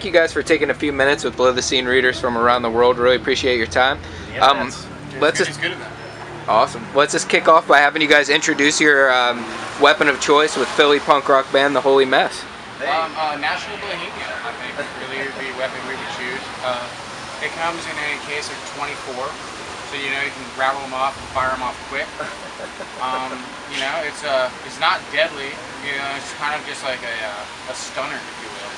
thank you guys for taking a few minutes with Below the Scene readers from around the world. Really appreciate your time. Yeah, let's just awesome. Let's just kick off by having you guys introduce your weapon of choice with Philly punk rock band The Holy Mess. Hey. National Bohemia, I think, really would be a weapon we would choose. It comes in a case of 24, so you can rattle them off and fire them off quick. It's not deadly. It's kind of just like a stunner, if you will.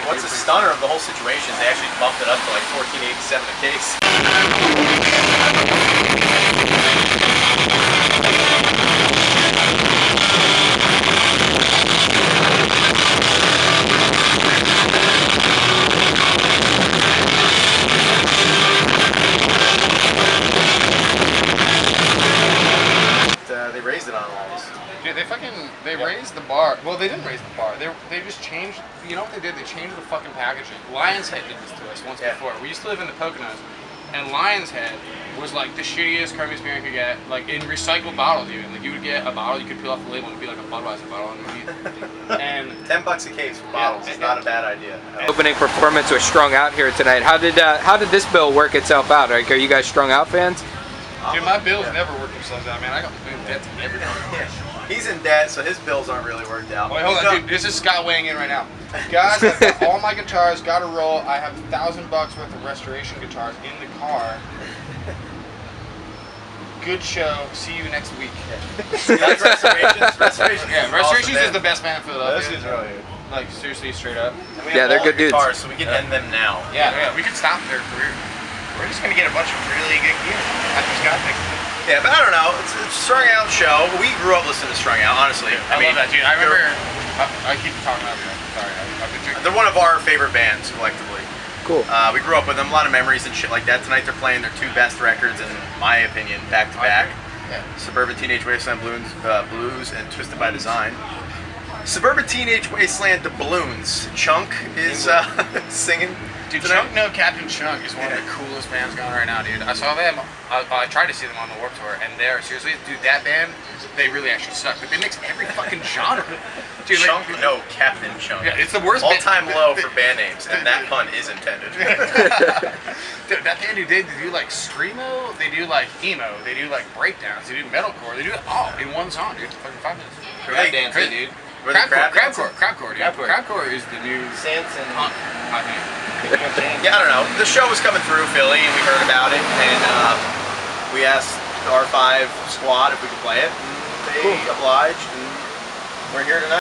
What's a stunner of the whole situation is they actually bumped it up to like $14.87 a case. They raised it on us. Dude, they raised the bar. Well, they didn't raise the bar. They just changed. You know what they did? They changed the fucking packaging. Lion's Head did this to us once before. We used to live in the Poconos, and Lion's Head was like the shittiest crummiest beer you could get, like in recycled bottles even. Like you would get a bottle, you could peel off the label and it'd be like a Budweiser bottle underneath. And $10 a case for bottles is not a bad idea. Opening performance was Strung Out here tonight. How did this bill work itself out? Like, are you guys Strung Out fans? Dude, my bills never work themselves out, man. I got in debt to everything. Yeah. He's in debt, so his bills aren't really worked out. Wait, hold on, dude. This is Scott weighing in right now. Guys, I've got all my guitars, got to roll. I have $1,000 worth of restoration guitars in the car. Good show. See you next week. That's Restorations. Restorations. Yeah, Restorations is the best band in Philadelphia. This is really good. Like seriously, straight up. Yeah, they're good dudes. Guitars, so we can end them now. Yeah, we could stop their career. We're just gonna get a bunch of really good gear after Scott fixes it. Yeah, but I don't know. It's a Strung Out show. We grew up listening to Strung Out, honestly. I love that, dude. I remember. I keep talking about you. Sorry, I've been drinking. They're one of our favorite bands collectively. Cool. We grew up with them. A lot of memories and shit like that. Tonight they're playing their two best records, in my opinion, back to back. Yeah. Suburban Teenage Wasteland Blues and Twisted by Design. Suburban Teenage Wasteland the Balloons. Chunk is singing. Dude, Chunk No Captain Chunk is one of the coolest bands going right now, dude. I saw them. I tried to see them on the Warped Tour, and they're seriously, dude. That band, they really actually suck. But they mix every fucking genre. Dude, Chunk No Captain Chunk. Yeah, it's the worst. All-time low for band names, and that pun is intended. Dude, that band, dude, they do like screamo, they do like emo, they do like breakdowns, they do metalcore, they do it all in one song, dude. Fucking 5 minutes. Crab dancing, dude. Crabcore, dude. Crabcore is the new Sanson. punk, I think. Yeah, I don't know. The show was coming through Philly, and we heard about it, and we asked the R5 squad if we could play it. And they obliged, and we're here tonight.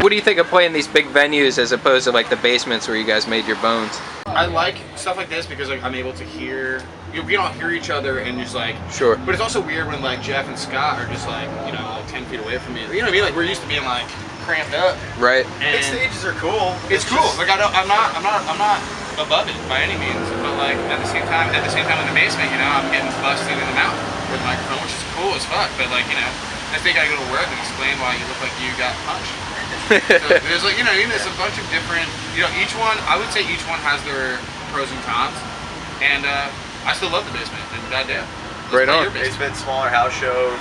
What do you think of playing these big venues as opposed to like the basements where you guys made your bones? I like stuff like this because I'm able to hear. We don't hear each other and just like. Sure. But it's also weird when like Jeff and Scott are just like like 10 feet away from me. You know what I mean? Like we're used to being like cramped up. Right. And Big stages are cool. it's cool. Like I'm not above it by any means. But like at the same time in the basement, I'm getting busted in the mouth with a microphone, which is cool as fuck. But like I think I go to work and explain why you look like you got punched. So there's like there's a bunch of different each one. I would say each one has their pros and cons, and I still love the basement. And goddamn, Right on. Basement, smaller house shows,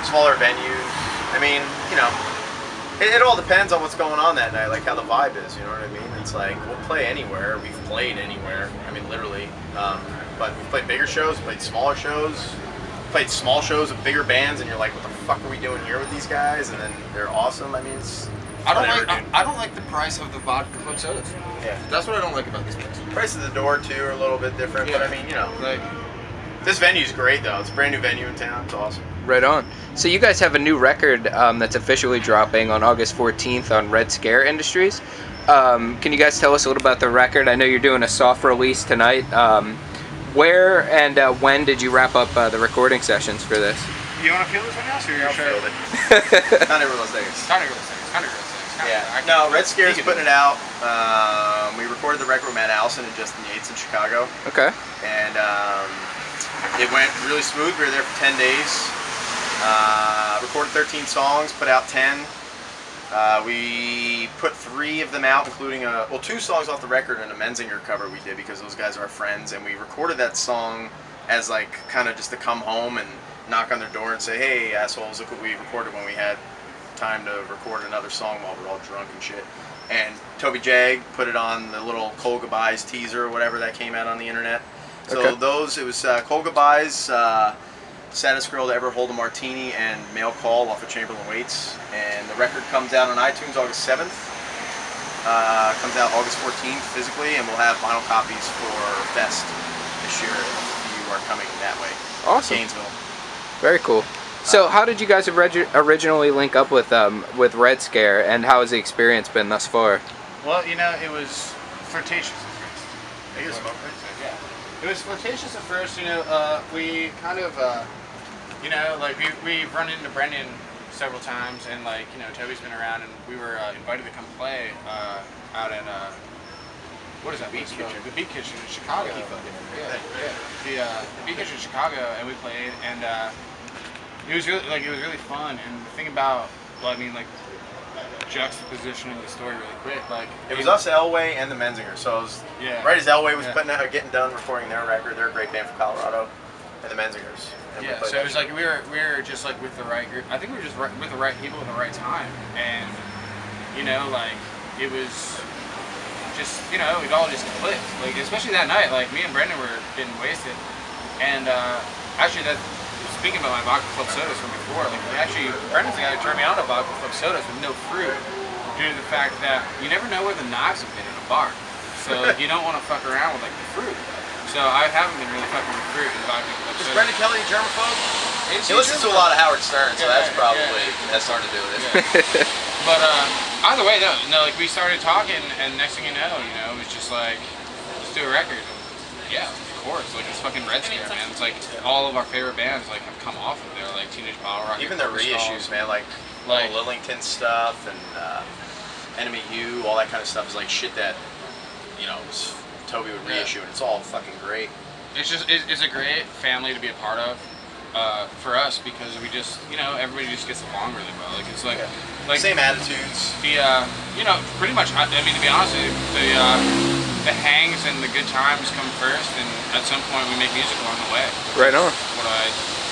smaller venues. I mean, it all depends on what's going on that night, like how the vibe is. You know what I mean? It's like we'll play anywhere. We've played anywhere. I mean, literally. But we've played bigger shows, played smaller shows. Played small shows with bigger bands, and you're like, what the fuck are we doing here with these guys? And then they're awesome. I mean, it's I whatever, don't like the price of the vodka club sodas. Yeah. That's what I don't like about these places. Price of the door too are a little bit different, but I mean, like this venue's great though. It's a brand new venue in town. It's awesome. Right on. So you guys have a new record that's officially dropping on August 14th on Red Scare Industries. Can you guys tell us a little about the record? I know you're doing a soft release tonight. Where and when did you wrap up the recording sessions for this? You want to feel this one now? So you're sure. Carnival Las Vegas. Yeah. Yeah. No, Red Scare's putting it out. We recorded the record with Matt Allison and Justin Yates in Chicago. Okay. And it went really smooth. We were there for 10 days. Recorded 13 songs, put out 10. We put 3 of them out, including 2 songs off the record and a Menzinger cover we did because those guys are our friends, and we recorded that song as like kind of just to come home and knock on their door and say, hey assholes, look what we recorded when we had time to record another song while we're all drunk and shit. And Toby Jag put it on the little Cold Goodbyes teaser or whatever that came out on the internet. So Okay. it was Cold Goodbyes, Saddest Girl to Ever Hold a Martini, and Mail Call off of Chamberlain Waits. And the record comes out on iTunes August 7th. Comes out August 14th physically, and we'll have vinyl copies for Fest this year if you are coming that way. Awesome. Gainesville. Very cool. So, how did you guys originally link up with Red Scare, and how has the experience been thus far? Well, you know, it was flirtatious at first. I guess so. Yeah. It was flirtatious at first, you know, we kind of, you know, like we've run into Brendan several times, and like, you know, Toby's been around, and we were invited to come play out at, what is that? Beat place called? Kitchen. The Beat Kitchen in Chicago. The Beat Kitchen in Chicago, and we played, and it was really fun. And the thing about, well, I mean, like, juxtapositioning the story really quick, like It was us, Elway, and the Menzinger. So it was right as Elway was getting done recording their record. They're a great band from Colorado, and the Menzingers. And we Yeah, played so that it was like we were just like with the right group. I think we were just with the right people at the right time, and you know, like it was just, you know, it all just clicked. Like especially that night, like me and Brendan were getting wasted, and actually that. Speaking about my vodka club sodas from before, like actually Brendan's the guy who turned me on to vodka club sodas with no fruit, due to the fact that you never know where the knives have been in a bar, so you don't want to fuck around with like the fruit. So I haven't been really fucking with fruit in vodka club Is sodas. Brendan Kelly a germaphobe? He listens to a lot of Howard Stern, so Yeah, that's probably yeah. has something to do with it. But either way, no, like we started talking, and next thing you know, it was just like, let's do a record. And yeah, of course, like it's fucking Red Scare, man. It's like all of our favorite bands like have come off of there, like Teenage Bottle Rocket. Even their Cobra reissues, Skulls. man, like Lillington stuff and Enemy U, all that kind of stuff is like shit that, you know, Toby would reissue, and it's all fucking great. It's just it's a great family to be a part of. For us, because we just, you know, everybody just gets along really well. Like it's like, like Same attitudes. the you know, pretty much. I mean, to be honest with you, the hangs and the good times come first, and at some point we make music along the way. Right on. What I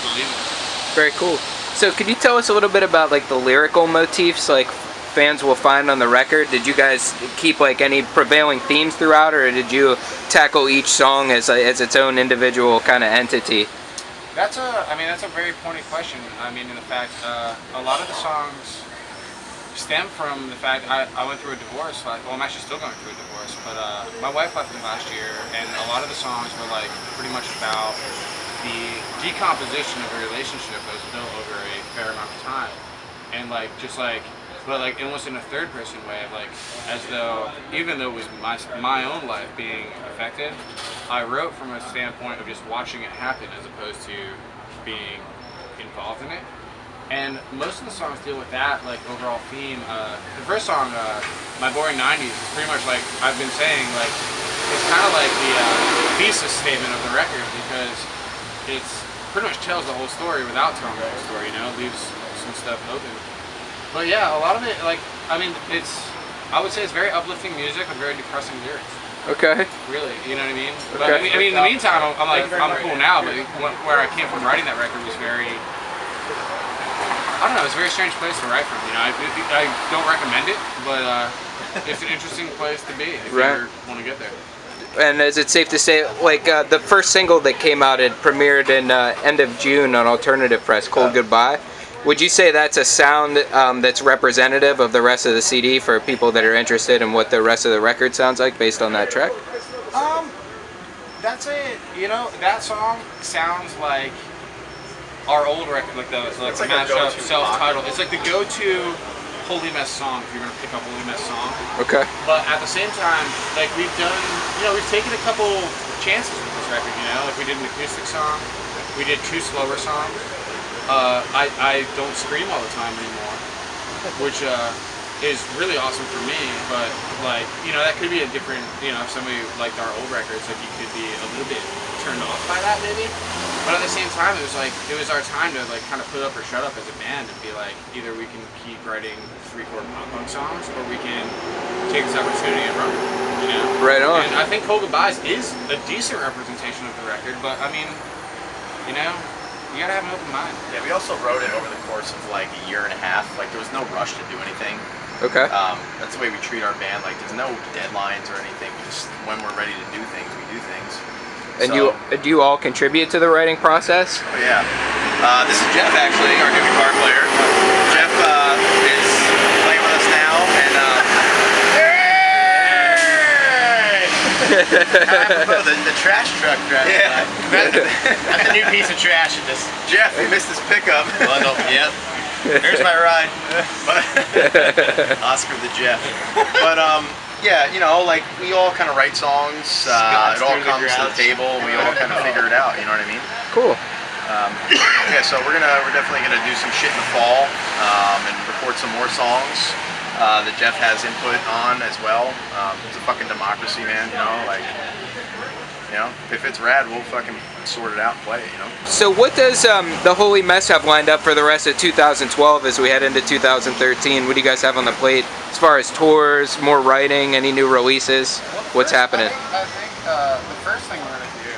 believe in. Very cool. So, could you tell us a little bit about like the lyrical motifs like fans will find on the record? Did you guys keep like any prevailing themes throughout, or did you tackle each song as its own individual kind of entity? That's a very pointed question. I mean, in the fact, a lot of the songs stem from the fact I went through a divorce. Well, I'm actually still going through a divorce, but my wife left me last year, and a lot of the songs were like pretty much about the decomposition of a relationship that was built over a fair amount of time, and like just like, but like almost in a third person way of like, as though even though it was my own life being affected, I wrote from a standpoint of just watching it happen as opposed to being involved in it. And most of the songs deal with that like overall theme. The first song, My Boring 90s, is pretty much like I've been saying, like it's kind of like the thesis statement of the record, because it's pretty much tells the whole story without telling the whole story, you know, it leaves some stuff open. But yeah, a lot of it, like, I mean, I would say it's very uplifting music with very depressing lyrics. Okay. Really, you know what I mean? But Okay. I mean, in the meantime, I'm like, I'm cool now, but where I came from writing that record was very, I don't know, it's a very strange place to write from, you know. I don't recommend it, but it's an interesting place to be if you ever want to get there. And is it safe to say, like, the first single that came out, it premiered in end of June on Alternative Press, Cold Goodbye. Would you say that's a sound that's representative of the rest of the CD for people that are interested in what the rest of the record sounds like based on that track? That's it. You know, that song sounds like our old record, like the like our mashup go-to self-titled. It's like the go-to Holy Mess song if you're gonna pick a Holy Mess song. Okay. But at the same time, like we've done, you know, we've taken a couple chances with this record. You know, like we did an acoustic song, we did 2 slower songs. I don't scream all the time anymore, which is really awesome for me, but like, you know, that could be a different, you know, if somebody liked our old records, like you could be a little bit turned off by that maybe. But at the same time, it was our time to like kind of put up or shut up as a band and be like, either we can keep writing 3-chord pop punk songs, or we can take this opportunity and run it, you know? Right on. And I think Cold Goodbyes is a decent representation of the record, but I mean, you know, you gotta have an open mind. Yeah, we also wrote it over the course of like a year and a half. Like there was no rush to do anything. Okay. That's the way we treat our band. Like there's no deadlines or anything. We just, when we're ready to do things, we do things. And So- do you all contribute to the writing process? Oh, yeah. This is Jeff, actually, our new guitar player. Jeff is playing with us now, and the trash truck driver. Yeah. That's a new piece of trash in this. Jeff, you missed his pickup. Bundle. Yep. Here's my ride. Oscar the Jeff. But yeah, you know, like we all kind of write songs. It all comes to the table. We all kind of figure it out. You know what I mean? Cool. Yeah, so we're definitely gonna do some shit in the fall and record some more songs that Jeff has input on as well. It's a fucking democracy, man. You know, like, you know, if it's rad, we'll fucking sort it out and play it. You know. So what does the Holy Mess have lined up for the rest of 2012 as we head into 2013? What do you guys have on the plate as far as tours, more writing, any new releases? What's happening? I think the first thing we're gonna do,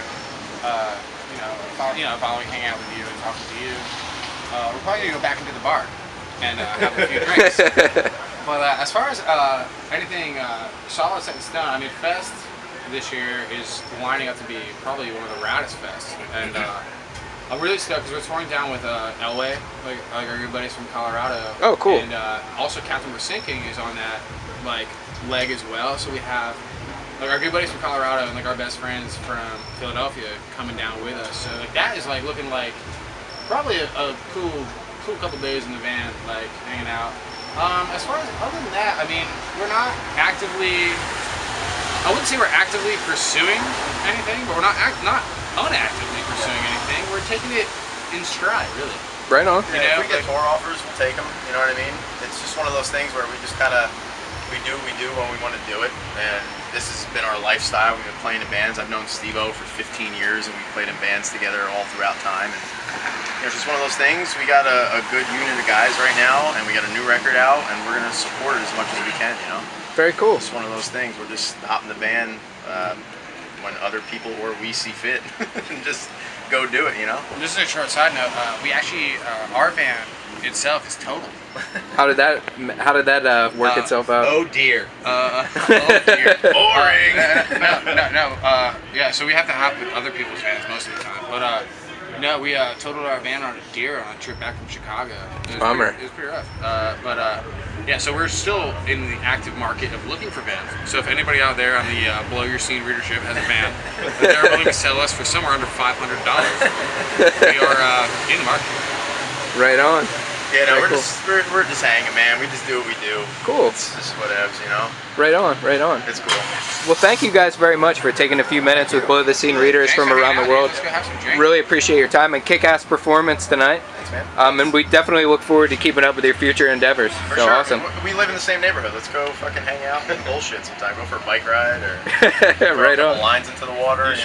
following hanging out with you and talking to you, we're probably gonna go back into the bar and have a few drinks. But as far as anything solid set in stone, I mean, Fest this year is lining up to be probably one of the raddest fests, and I'm really stoked because we're touring down with Elway, like our good buddies from Colorado. Oh, cool. And also Captain We're Sinking is on that like leg as well. So we have like our good buddies from Colorado and like our best friends from Philadelphia coming down with us. So like that is like looking like probably a cool couple days in the van, like hanging out. As far as other than that, I mean, we're not actively. I wouldn't say we're actively pursuing anything, but we're not unactively pursuing anything. We're taking it in stride, really. Right on. Yeah, if we get tour offers, we'll take them. You know what I mean? It's just one of those things where we just kind of we do when we want to do it, and this has been our lifestyle. We've been playing in bands. I've known Steve-O for 15 years, and we've played in bands together all throughout time. And it's just one of those things. We got a good unit of guys right now, and we got a new record out, and we're gonna support it as much as we can. You know. Very cool. It's one of those things. We're just hopping the van when other people or we see fit, and just go do it. You know. Just a short side note, we actually our van itself is totaled. How did that work itself out? Oh dear. Oh dear. Boring. No. Yeah, so we have to hop with other people's vans most of the time. But no, we totaled our van on a deer on a trip back from Chicago. Bummer. It was pretty rough. Yeah, so we're still in the active market of looking for vans. So if anybody out there on the Below Your Scene readership has a van that they're willing to sell us for somewhere under $500, we are in the market. Right on. Yeah, no, Very we're cool. we're just hanging, man. We just do what we do. Cool. It's just whatevs, you know. Right on. Right on. It's cool. Well, thank you guys very much for taking a few minutes with Below the Scene readers Thanks from for around hanging the out, world. dude. Let's go have some drinks. Really appreciate your time and kick-ass performance tonight. Thanks, man. And we definitely look forward to keeping up with your future endeavors. For So sure. awesome. We live in the same neighborhood. Let's go fucking hang out and bullshit sometime. Go for a bike ride or throw a Right couple on. lines into the water. You know?